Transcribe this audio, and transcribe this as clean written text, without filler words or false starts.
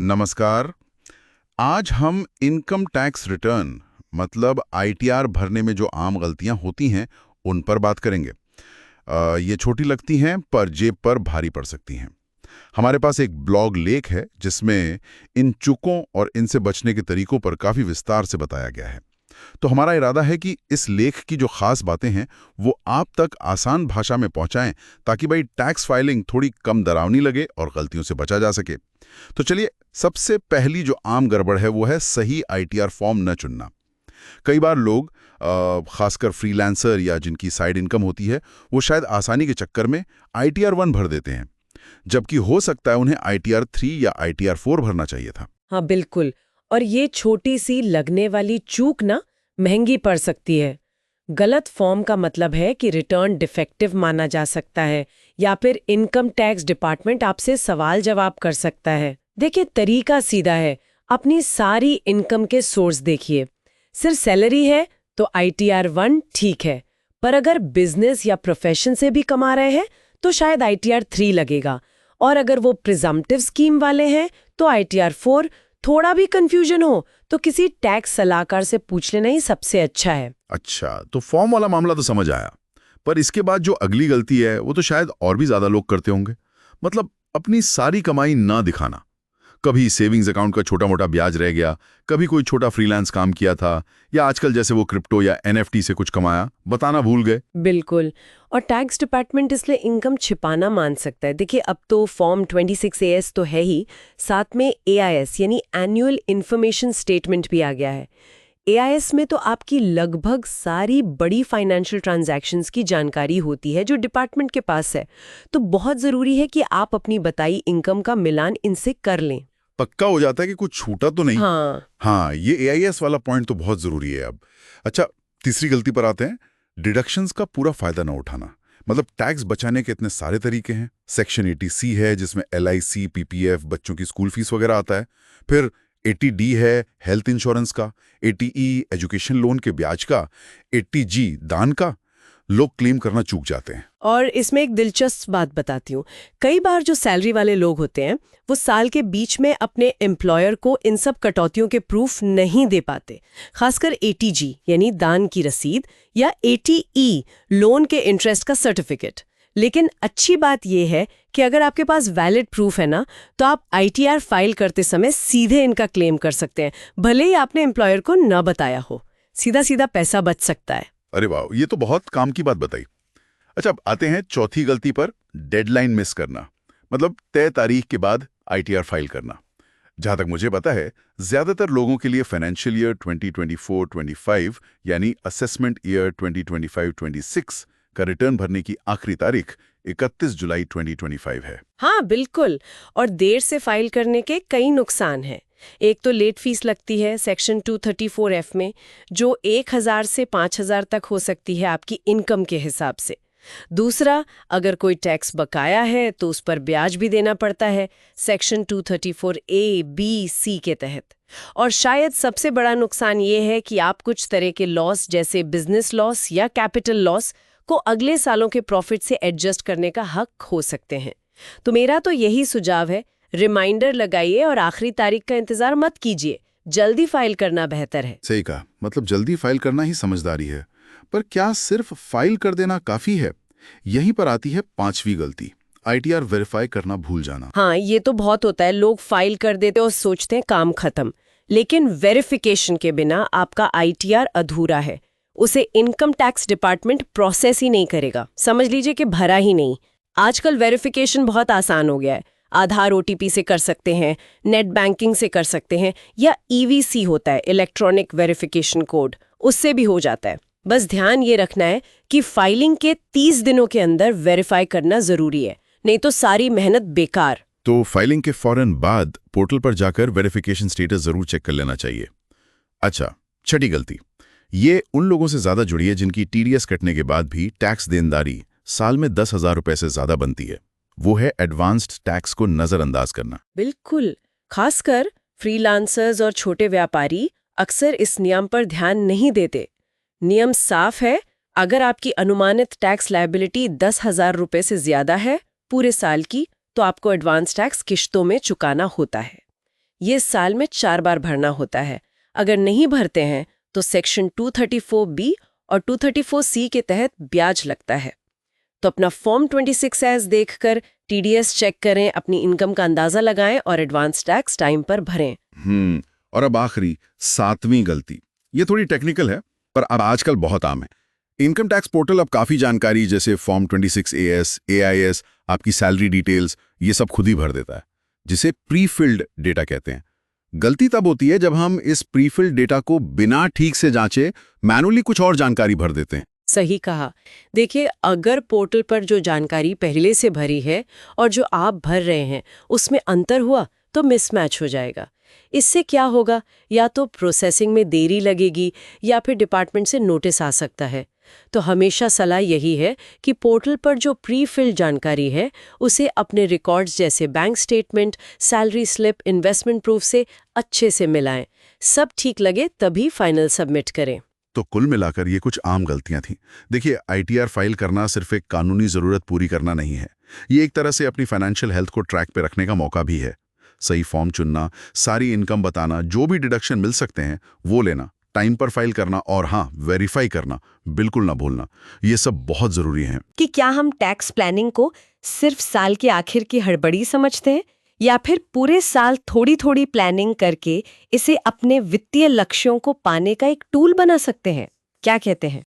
नमस्कार। आज हम इनकम टैक्स रिटर्न मतलब आईटीआर भरने में जो आम गलतियां होती हैं उन पर बात करेंगे। ये छोटी लगती हैं पर जेब पर भारी पड़ सकती हैं। हमारे पास एक ब्लॉग लेख है जिसमें इन चूकों और इनसे बचने के तरीकों पर काफ़ी विस्तार से बताया गया है। तो हमारा इरादा है कि इस लेख की जो खास बातें हैं वो आप तक आसान भाषा में पहुंचाएं ताकि भाई टैक्स फाइलिंग थोड़ी कम डरावनी लगे और गलतियों से बचा जा सके। तो चलिए, सबसे पहली जो आम गड़बड़ है वो है सही आईटीआर फॉर्म न चुनना। कई बार लोग खासकर फ्रीलांसर या जिनकी साइड इनकम होती है वो शायद आसानी के चक्कर में आईटीआर 1 भर देते हैं, जबकि हो सकता है उन्हें आईटीआर 3 या आईटीआर 4 भरना चाहिए था। हाँ बिल्कुल। और ये छोटी सी लगने वाली चूक ना महंगी पड़ सकती है। गलत फॉर्म का मतलब है कि रिटर्न डिफेक्टिव माना जा सकता है या फिर इनकम टैक्स डिपार्टमेंट आपसे सवाल जवाब कर सकता है। देखिए, तरीका सीधा है। अपनी सारी इनकम के सोर्स देखिए। सिर्फ सैलरी है तो आईटीआर 1 ठीक है, पर अगर बिजनेस या प्रोफेशन से भी कमा रहे हैं तो शायद आईटीआर 3 लगेगा, और अगर वो प्रिजम्पटिव स्कीम वाले हैं तो आईटीआर 4। थोड़ा भी कंफ्यूजन हो तो किसी टैक्स सलाहकार से पूछ लेना ही सबसे अच्छा है। अच्छा, तो फॉर्म वाला मामला तो समझ आया, पर इसके बाद जो अगली गलती है वो तो शायद और भी ज्यादा लोग करते होंगे। मतलब अपनी सारी कमाई ना दिखाना। कभी सेविंग्स अकाउंट का छोटा मोटा ब्याज रह गया, कभी कोई छोटा फ्रीलांस काम किया था, या आजकल जैसे वो क्रिप्टो या एनएफटी से कुछ कमाया, बताना भूल गए। बिल्कुल। और टैक्स डिपार्टमेंट इसलिए इनकम छिपाना मान सकता है। देखिए, अब तो फॉर्म 26AS तो है ही, साथ में एआईएस यानी एनुअल इन्फॉर्मेशन स्टेटमेंट भी आ गया है। एआईएस में तो आपकी लगभग सारी बड़ी फाइनेंशियल ट्रांजैक्शंस की जानकारी होती है जो डिपार्टमेंट के पास है। तो बहुत ज़रूरी है कि आप अपनी बताई इनकम का मिलान इनसे कर लें। पक्का हो जाता है कि कुछ छूटा तो नहीं। हाँ, ये एआईएस वाला पॉइंट तो बहुत जरूरी है अब। अच्छा, तीसरी गलती पर आते हैं। डिडक्शंस का पूरा फायदा ना उठाना। मतलब टैक्स बचाने के इतने सारे तरीके हैं। सेक्शन 80C है जिसमें एलआईसी, पीपीएफ, बच्चों की स्कूल फीस वगैरह आता है। फिर 80D है हेल्थ इंश्योरेंस का, 80E एजुकेशन लोन के ब्याज का, 80G दान का। लोग क्लेम करना चूक जाते हैं। और इसमें एक दिलचस्प बात बताती हूँ। कई बार जो सैलरी वाले लोग होते हैं वो साल के बीच में अपने एम्प्लॉयर को इन सब कटौतियों के प्रूफ नहीं दे पाते, खासकर 80G यानी दान की रसीद या 80E लोन के इंटरेस्ट का सर्टिफिकेट। लेकिन अच्छी बात यह है कि अगर आपके पास वैलिड प्रूफ है ना, तो आप आईटीआर फाइल करते समय सीधे इनका क्लेम कर सकते हैं, भले ही आपने एम्प्लॉयर को न बताया हो। सीधा सीधा पैसा बच सकता है। अरे वाह, ये तो बहुत काम की बात बताई। अच्छा, अब आते हैं चौथी गलती पर, डेडलाइन मिस करना। मतलब तय तारीख के बाद आईटीआर फाइल करना। जहां तक मुझे पता है, ज्यादातर लोगों के लिए फाइनेंशियल ईयर 2024-25 यानी असेसमेंट ईयर 2025-26 का रिटर्न भरने की आखिरी तारीख 31 जुलाई 2025 है। हाँ बिल्कुल। और देर से फाइल करने के कई नुकसान हैं। एक तो लेट फीस लगती है सेक्शन 234F में, जो 1000 से 5000 तक हो सकती है आपकी इनकम के हिसाब से। दूसरा, अगर कोई टैक्स बकाया है तो उस पर ब्याज भी देना पड़ता है सेक्शन 234A, B, C के तहत। और शायद सबसे बड़ा नुकसान ये है कि आप कुछ तरह के लॉस जैसे बिजनेस लॉस या कैपिटल लॉस को अगले सालों के प्रॉफिट से एडजस्ट करने का हक खो सकते हैं। तो मेरा तो यही सुझाव है, रिमाइंडर लगाइए और आखिरी तारीख का इंतजार मत कीजिए। जल्दी फाइल करना बेहतर है। सही कहा, मतलब जल्दी फाइल करना ही समझदारी है। पर क्या सिर्फ फाइल कर देना काफी है? यहीं पर आती है पांचवी गलती, आईटीआर वेरीफाई करना भूल जाना। हाँ, ये तो बहुत होता है। लोग फाइल कर देते और सोचते हैं काम खत्म, लेकिन वेरिफिकेशन के बिना आपका आईटीआर अधूरा है। उसे इनकम टैक्स डिपार्टमेंट प्रोसेस ही नहीं करेगा। समझ लीजिए कि भरा ही नहीं। आजकल वेरिफिकेशन बहुत आसान हो गया है। आधार ओटीपी से कर सकते हैं, नेट बैंकिंग से कर सकते हैं, या ईवीसी होता है, इलेक्ट्रॉनिक वेरिफिकेशन कोड, उससे भी हो जाता है। बस ध्यान ये रखना है कि फाइलिंग के 30 दिनों के अंदर वेरीफाई करना जरूरी है, नहीं तो सारी मेहनत बेकार। तो फाइलिंग के फौरन बाद पोर्टल पर जाकर वेरिफिकेशन स्टेटस जरूर चेक कर लेना चाहिए। अच्छा, छठी गलती, ये उन लोगों से ज्यादा जुड़ी है जिनकी टीडीएस कटने के बाद भी टैक्स देनदारी साल में 10,000 रुपए से ज्यादा बनती है। वो है एडवांस्ड टैक्स को नजरअंदाज करना। बिल्कुल। खासकर फ्रीलांसर्स और छोटे व्यापारी अक्सर इस नियम पर ध्यान नहीं देते। नियम साफ है, अगर आपकी अनुमानित टैक्स लायबिलिटी 10,000 रुपए से ज्यादा है पूरे साल की, तो आपको एडवांस टैक्स किश्तों में चुकाना होता है। ये साल में 4 बार भरना होता है। अगर नहीं भरते हैं तो सेक्शन 234B और 234C के तहत ब्याज लगता है। तो अपना फॉर्म 26 एज देखकर TDS चेक करें, अपनी इनकम का अंदाजा लगाएं और एडवांस टैक्स टाइम पर भरें। और अब आखिरी 7वीं गलती, ये थोड़ी टेक्निकल है पर अब आजकल बहुत आम है। इनकम टैक्स पोर्टल अब काफी जानकारी जैसे फॉर्म 26AS, AIS, आपकी सैलरी डिटेल्स, ये सब खुद ही भर देता है, जिसे प्री फिल्ड डेटा कहते हैं। गलती तब होती है जब हम इस प्री फिल्ड डेटा को बिना ठीक से जांचे मैनुअली कुछ और जानकारी भर देते हैं। सही कहा। देखिए, अगर पोर्टल पर जो जानकारी पहले से भरी है और जो आप भर रहे हैं उसमें अंतर हुआ तो मिसमैच हो जाएगा। इससे क्या होगा, या तो प्रोसेसिंग में देरी लगेगी या फिर डिपार्टमेंट से नोटिस आ सकता है। तो हमेशा सलाह यही है कि पोर्टल पर जो प्री फिल्ड जानकारी है उसे अपने रिकॉर्ड्स जैसे bank statement, salary slip, investment proof से अच्छे से मिलाएं। सब ठीक लगे तभी फाइनल सबमिट करें। तो कुल मिलाकर ये कुछ आम गलतियां थीं। देखिए, ITR फाइल करना सिर्फ एक कानूनी जरूरत पूरी करना नहीं है, ये एक तरह से अपनी फाइनेंशियल हेल्थ को ट्रैक पे रखने का मौका भी है। सही फॉर्म चुनना, सारी इनकम बताना, जो भी डिडक्शन मिल सकते हैं वो लेना, टाइम पर फाइल करना और हाँ, वेरीफाई करना बिल्कुल ना भूलना, ये सब बहुत जरूरी है। कि क्या हम टैक्स प्लानिंग को सिर्फ साल के आखिर की हड़बड़ी समझते हैं, या फिर पूरे साल थोड़ी थोड़ी प्लानिंग करके इसे अपने वित्तीय लक्ष्यों को पाने का एक टूल बना सकते हैं? क्या कहते हैं?